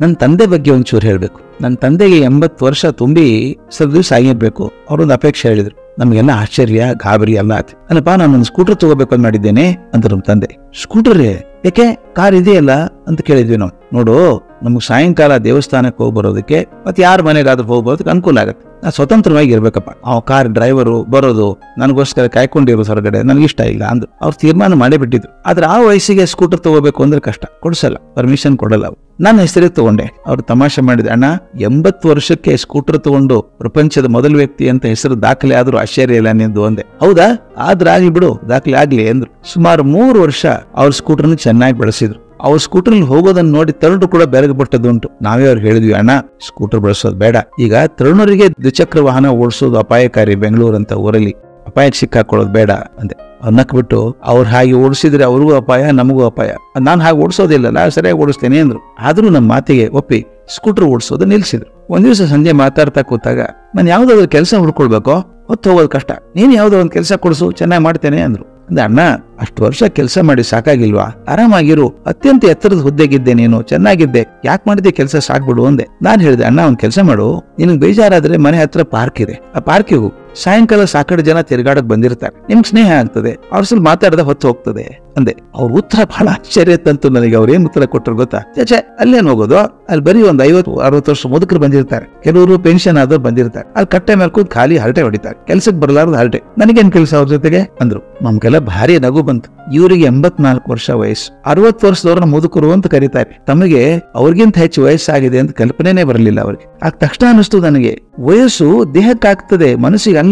ನನ್ನ ತಂದೆ ಬಗ್ಗೆ ಒಂಚೂರು ಹೇಳ್ಬೇಕು. ನನ್ನ ತಂದೆಗೆ 80 ವರ್ಷ ತುಂಬಿ ಸ್ವಲ್ಪ ದಿವಸ ಆಗಿರ್ಬೇಕು. ಅವರೊಂದು ಅಪೇಕ್ಷೆ ಹೇಳಿದ್ರು. ನಮ್ಗೆಲ್ಲ ಆಶ್ಚರ್ಯ, ಗಾಬರಿ ಎಲ್ಲ ಆಯ್ತು. ಅಲ್ಲಪ್ಪ, ನಾನೊಂದು ಸ್ಕೂಟರ್ ತಗೋಬೇಕು ಅಂತ ಮಾಡಿದ್ದೇನೆ ಅಂತ ನಮ್ಮ ತಂದೆ. ಸ್ಕೂಟರ್ ಯಾಕೆ, ಕಾರ್ ಇದೆಯಲ್ಲ ಅಂತ ಕೇಳಿದ್ವಿ ನಾವು. ನೋಡು, ನಮ್ಗೆ ಸಾಯಂಕಾಲ ದೇವಸ್ಥಾನಕ್ಕೆ ಹೋಗಿ ಬರೋದಕ್ಕೆ ಮತ್ತೆ ಯಾರ ಮನೆಗಾದ್ರೂ ಹೋಗಿ ಬರೋದಕ್ಕೆ ಅನುಕೂಲ ಆಗುತ್ತೆ. ನಾ ಸ್ವತಂತ್ರವಾಗಿ ಇರ್ಬೇಕಪ್ಪ. ಅವ್ ಕಾರ್ ಡ್ರೈವರು ಬರೋದು ನನಗೋಸ್ಕರ ಕಾಯ್ಕೊಂಡಿರೋದು ಹೊರಗಡೆ ನನಗಿಷ್ಟ ಇಲ್ಲ ಅಂದ್ರು. ಅವ್ರು ತೀರ್ಮಾನ ಮಾಡೇ ಬಿಟ್ಟಿದ್ರು. ಆದ್ರೆ ಆ ವಯಸ್ಸಿಗೆ ಸ್ಕೂಟರ್ ತಗೋಬೇಕು ಅಂದ್ರೆ ಕಷ್ಟ, ಕೊಡ್ಸಲ್ಲ, ಪರ್ಮಿಷನ್ ಕೊಡಲ್ಲ. ಅವ್ರು ನನ್ನ ಹೆಸರಿಗೆ ತಗೊಂಡೆ. ಅವ್ರು ತಮಾಷೆ ಮಾಡಿದೆ, ಅಣ್ಣ 80 ವರ್ಷಕ್ಕೆ ಸ್ಕೂಟರ್ ತಗೊಂಡು ಪ್ರಪಂಚದ ಮೊದಲ ವ್ಯಕ್ತಿ ಅಂತ ಹೆಸರು ದಾಖಲೆ ಆದ್ರೂ ಆಶ್ಚರ್ಯ ಇಲ್ಲ ನಿಂದು ಅಂದೆ. ಹೌದಾ, ಆದ್ರೆ ಆಗ್ಲಿ ಬಿಡು, ದಾಖಲೆ ಆಗ್ಲಿ ಅಂದ್ರು. ಸುಮಾರು 3 ವರ್ಷ ಅವ್ರ ಸ್ಕೂಟರ್ನ ಚೆನ್ನಾಗಿ ಬಳಸಿದ್ರು. ಅವ್ರ ಸ್ಕೂಟರ್ ಹೋಗೋದನ್ನ ನೋಡಿ ತರುಣರು ಕೂಡ ಬೆರಗಪಟ್ಟದುಂಟು. ನಾವೇ ಅವ್ರಿಗೆ ಹೇಳಿದ್ವಿ, ಅಣ್ಣ ಸ್ಕೂಟರ್ ಬಳಸೋದು ಬೇಡ. ಈಗ ತರುಣರಿಗೆ ದ್ವಿಚಕ್ರ ವಾಹನ ಓಡಿಸೋದು ಅಪಾಯಕಾರಿ, ಬೆಂಗಳೂರು ಅಂತ ಊರಲ್ಲಿ ಅಪಾಯಕ್ಕೆ ಸಿಕ್ಕಾಕೊಳ್ಳೋದು ಬೇಡ ಅಂದೆ. ಅನ್ನಕ್ ಬಿಟ್ಟು ಅವ್ರು ಹಾಗೆ ಓಡಿಸಿದ್ರೆ ಅವ್ರಿಗೂ ಅಪಾಯ, ನಮಗೂ ಅಪಾಯ. ನಾನು ಹಾಗೆ ಓಡಿಸೋದಿಲ್ಲಲ್ಲ, ಸರಿಯಾಗಿ ಓಡಿಸ್ತೇನೆ ಅಂದ್ರು. ಆದ್ರೂ ನಮ್ಮ ಮಾತಿಗೆ ಒಪ್ಪಿ ಸ್ಕೂಟರ್ ಓಡಿಸೋದು ನಿಲ್ಸಿದ್ರು. ಒಂದ್ ದಿವಸ ಸಂಜೆ ಮಾತಾಡ್ತಾ ಕೂತಾಗ, ನಾನು ಯಾವ್ದಾದ್ರು ಕೆಲಸ ಹುಡ್ಕೊಳ್ಬೇಕೋ, ಹೊತ್ತು ಹೋಗೋದು ಕಷ್ಟ, ನೀನ್ ಯಾವ್ದೋ ಒಂದು ಕೆಲಸ ಕೊಡಿಸು, ಚೆನ್ನಾಗಿ ಮಾಡ್ತೇನೆ ಅಂದ್ರು. ಅಂದ್ರೆ ಅಣ್ಣ, ಅಷ್ಟು ವರ್ಷ ಕೆಲಸ ಮಾಡಿ ಸಾಕಾಗಿಲ್ವಾ? ಆರಾಮಾಗಿರು, ಅತ್ಯಂತ ಎತ್ತರದ ಹುದ್ದೆಗಿದ್ದೆ, ನೀನು ಚೆನ್ನಾಗಿದ್ದೆ, ಯಾಕೆ ಮಾಡಿದೆ ಕೆಲಸ, ಸಾಕ್ಬಿಡು ಅಂದೆ. ನಾನ್ ಹೇಳಿದೆ, ಅಣ್ಣ ಒಂದ್ ಕೆಲಸ ಮಾಡು, ನಿನಗೆ ಬೇಜಾರಾದ್ರೆ ಮನೆ ಹತ್ರ ಪಾರ್ಕ್ ಇದೆ, ಆ ಪಾರ್ಕಿಗೆ ಹೋಗು. ಸಾಯಂಕಾಲ ಸಾಕಷ್ಟು ಜನ ತಿರುಗಾಡಕ್ ಬಂದಿರ್ತಾರೆ, ನಿಮ್ಗೆ ಸ್ನೇಹ ಆಗ್ತದೆ, ಅವ್ರ ಸ್ವಲ್ಪ ಮಾತಾಡದ ಹೊತ್ತು ಹೋಗ್ತದೆ ಅಂದೆ. ಅವ್ರ ಉತ್ತರ ಬಹಳ ಆಶ್ಚರ್ಯ ತಂತು ನನಗೆ. ಅವ್ರು ಏನ್ ಉತ್ತರ ಕೊಟ್ಟರು ಗೊತ್ತಾ? ಚೇಚೆ, ಅಲ್ಲೇನ್ ಹೋಗೋದು, ಅಲ್ಲಿ ಬರೀ ಒಂದ್ 50-60 ವರ್ಷ ಮುದುಕರು ಬಂದಿರ್ತಾರೆ, ಕೆಲವರು ಪೆನ್ಷನ್ ಆದವ್ರು ಬಂದಿರ್ತಾರೆ, ಅಲ್ಲಿ ಕಟ್ಟೆ ಮೇಲೆ ಕೂತ್ ಖಾಲಿ ಹರಟೆ ಹೊಡಿತಾರೆ, ಕೆಲ್ಸಕ್ಕೆ ಬರಲಾರ್ದು ಹರಟೆ, ನನಗೇನ್ ಕೆಲಸ ಅವ್ರ ಜೊತೆಗೆ ಅಂದ್ರು. ನಮ್ಗೆಲ್ಲ ಭಾರಿ ನಗು ಬಂತು. ಇವರಿಗೆ 84 ವರ್ಷ ವಯಸ್ಸು, 60 ವರ್ಷದವ್ರನ್ನ ಮುದುಕರು ಅಂತ ಕರೀತಾರೆ. ತಮಗೆ ಅವ್ರಿಗಿಂತ ಹೆಚ್ಚು ವಯಸ್ಸಾಗಿದೆ ಅಂತ ಕಲ್ಪನೆನೇ ಬರಲಿಲ್ಲ ಅವ್ರಿಗೆ. ಆಗ ತಕ್ಷಣ ಅನಿಸ್ತು ನನಗೆ, ವಯಸ್ಸು ದೇಹಕ್ಕಾಗ್ತದೆ, ಮನಸ್ಸಿಗಲ್ಲ.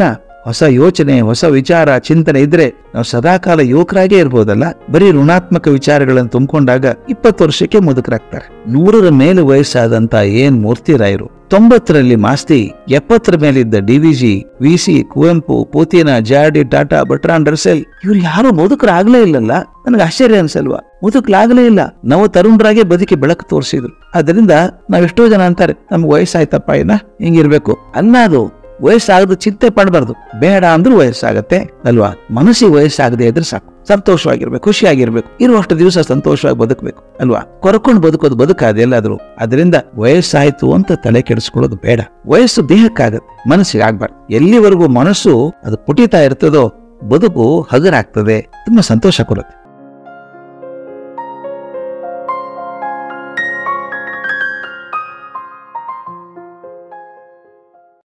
ಹೊಸ ಯೋಚನೆ, ಹೊಸ ವಿಚಾರ, ಚಿಂತನೆ ಇದ್ರೆ ನಾವು ಸದಾಕಾಲ ಯುವಕರಾಗೇ ಇರ್ಬೋದಲ್ಲ. ಬರೀ ಋಣಾತ್ಮಕ ವಿಚಾರಗಳನ್ನು ತುಂಬಿಕೊಂಡಾಗ 20 ವರ್ಷಕ್ಕೆ ಮುದುಕರಾಗ್ತಾರೆ. 100ರ ಮೇಲೆ ವಯಸ್ಸಾದಂತ ಏನ್ ಮೂರ್ತಿರಾಯರು, 90ರಲ್ಲಿ ಮಾಸ್ತಿ, 70ರ ಮೇಲಿದ್ದ DVG, VC, ಕುವೆಂಪು, ಪೂತಿನ, ಜಾಡಿ, ಟಾಟಾ, ಬರ್ಟ್ರಾಂಡ್ ರಸೆಲ್, ಇವ್ರು ಯಾರು ಮುದುಕರಾಗ್ಲೇ ಇಲ್ಲಲ್ಲ. ನನಗೆ ಆಶ್ಚರ್ಯ ಅನ್ಸಲ್ವಾ? ಮುದುಕಲಾಗ್ಲೇ ಇಲ್ಲ, ನಾವು ತರುಣರಾಗೆ ಬದುಕಿ ಬೆಳಕು ತೋರಿಸಿದ್ರು. ಆದ್ರಿಂದ ನಾವೆಷ್ಟೋ ಜನ ಅಂತಾರೆ, ನಮ್ಗೆ ವಯಸ್ಸಾಯ್ತಪ್ಪ, ಏನ ಹಿಂಗಿರ್ಬೇಕು ಅನ್ನೋದು. ವಯಸ್ಸಾಗದು ಚಿಂತೆ ಪಡಬಾರ್ದು, ಬೇಡ ಅಂದ್ರೂ ವಯಸ್ಸಾಗತ್ತೆ ಅಲ್ವಾ. ಮನಸ್ಸಿಗೆ ವಯಸ್ಸಾಗದೆ ಇದ್ರೆ ಸಾಕು, ಸಂತೋಷವಾಗಿರ್ಬೇಕು, ಖುಷಿಯಾಗಿರ್ಬೇಕು, ಇರುವಷ್ಟು ದಿವಸ ಸಂತೋಷವಾಗಿ ಬದುಕಬೇಕು ಅಲ್ವಾ. ಕೊರಕೊಂಡು ಬದುಕೋದು ಬದುಕಾದ ಎಲ್ಲಾದ್ರೂ. ಅದರಿಂದ ವಯಸ್ಸಾಯ್ತು ಅಂತ ತಲೆ ಕೆಡಿಸ್ಕೊಳ್ಳೋದು ಬೇಡ. ವಯಸ್ಸು ದೇಹಕ್ಕಾಗತ್ತೆ, ಮನಸ್ಸಿಗೆ ಆಗ್ಬಾರ್ದು. ಎಲ್ಲಿವರೆಗೂ ಮನಸ್ಸು ಅದು ಪುಟಿತಾ ಇರ್ತದೋ ಬದುಕು ಹಗರಾಗ್ತದೆ, ತುಂಬಾ ಸಂತೋಷ ಕೊಡುತ್ತೆ.